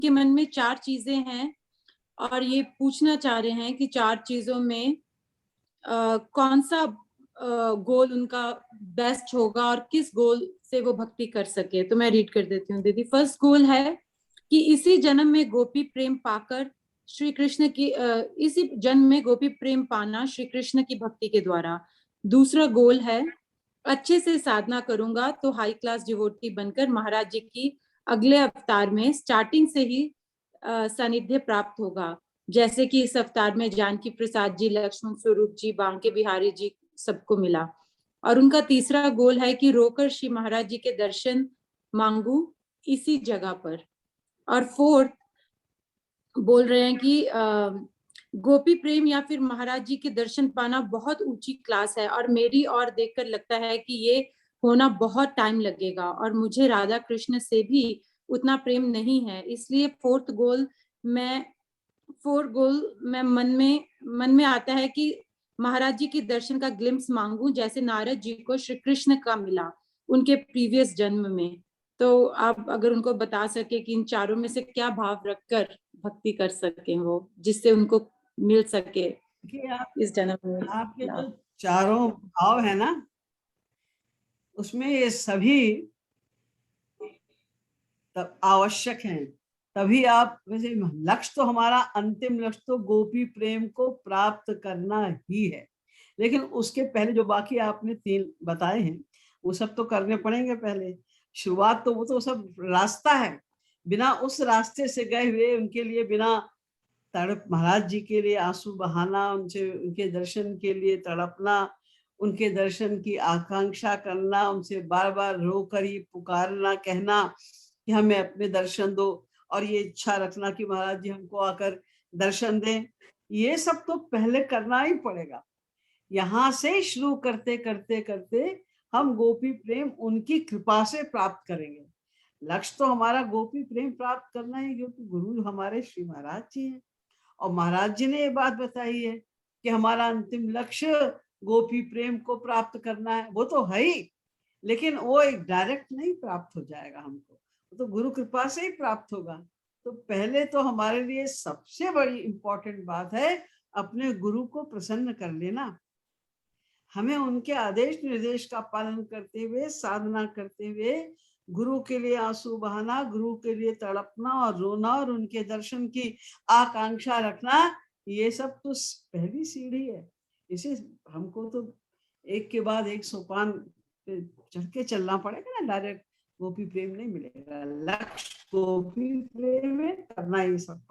के मन में 4 चीजें हैं और ये पूछना चाह रहे हैं कि 4 चीजों में कौन सा गोल उनका बेस्ट होगा और किस गोल से वो भक्ति कर सके। तो मैं रीड कर देती हूँ दीदी। फर्स्ट गोल है कि इसी जन्म में गोपी प्रेम पाकर श्री कृष्ण की इसी जन्म में गोपी प्रेम पाना श्री कृष्ण की भक्ति के द्वारा। दूसरा गोल है अच्छे से साधना करूंगा तो हाई क्लास डिवोटी बनकर महाराज जी की अगले अवतार में स्टार्टिंग से ही सानिध्य प्राप्त होगा, जैसे कि इस अवतार में जानकी प्रसाद जी, लक्ष्मण स्वरूप जी, बांके बिहारी जी सबको मिला। और उनका तीसरा गोल है कि रोकर श्री महाराज जी के दर्शन मांगू इसी जगह पर। और फोर्थ बोल रहे हैं कि गोपी प्रेम या फिर महाराज जी के दर्शन पाना बहुत ऊंची क्लास है और मेरी ओर देखकर लगता है कि ये होना बहुत टाइम लगेगा और मुझे राधा कृष्ण से भी उतना प्रेम नहीं है। इसलिए फोर्थ गोल मैं मन में आता है कि महाराज जी के दर्शन का ग्लिम्स मांगू जैसे नारद जी को श्री कृष्ण का मिला उनके प्रीवियस जन्म में। तो आप अगर उनको बता सके कि इन चारों में से क्या भाव रखकर भक्ति कर सके वो, जिससे उनको मिल सके इस जन्म में आपके जो लाभ। चारों भाव है ना, उसमें ये सभी तब आवश्यक हैं। तभी आप वैसे लक्ष्य तो हमारा अंतिम लक्ष्य तो गोपी प्रेम को प्राप्त करना ही है, लेकिन उसके पहले जो बाकी आपने 3 बताए हैं वो सब तो करने पड़ेंगे। पहले शुरुआत तो वो तो सब रास्ता है, बिना उस रास्ते से गए हुए उनके लिए बिना तड़प महाराज जी के लिए आंसू बहाना, उनसे उनके दर्शन के लिए तड़पना, उनके दर्शन की आकांक्षा करना, उनसे बार बार रो कर ही पुकारना, कहना कि हमें अपने दर्शन दो और ये इच्छा रखना कि महाराज जी हमको आकर दर्शन दें, ये सब तो पहले करना ही पड़ेगा। यहाँ से शुरू करते करते करते हम गोपी प्रेम उनकी कृपा से प्राप्त करेंगे। लक्ष्य तो हमारा गोपी प्रेम प्राप्त करना है, क्योंकि गुरु हमारे श्री महाराज जी हैं और महाराज जी ने ये बात बताई है कि हमारा अंतिम लक्ष्य गोपी प्रेम को प्राप्त करना है। वो तो है ही, लेकिन वो एक डायरेक्ट नहीं प्राप्त हो जाएगा हमको, वो तो गुरु कृपा से ही प्राप्त होगा। तो पहले तो हमारे लिए सबसे बड़ी इंपॉर्टेंट बात है अपने गुरु को प्रसन्न कर लेना। हमें उनके आदेश निर्देश का पालन करते हुए, साधना करते हुए, गुरु के लिए आंसू बहाना, गुरु के लिए तड़पना और रोना और उनके दर्शन की आकांक्षा रखना, ये सब तो पहली सीढ़ी है। इसे हमको तो एक के बाद एक सोपान चढ़ के चलना पड़ेगा ना, डायरेक्ट गोपी प्रेम नहीं मिलेगा। लक्ष्य गोपी प्रेम में करना ही सब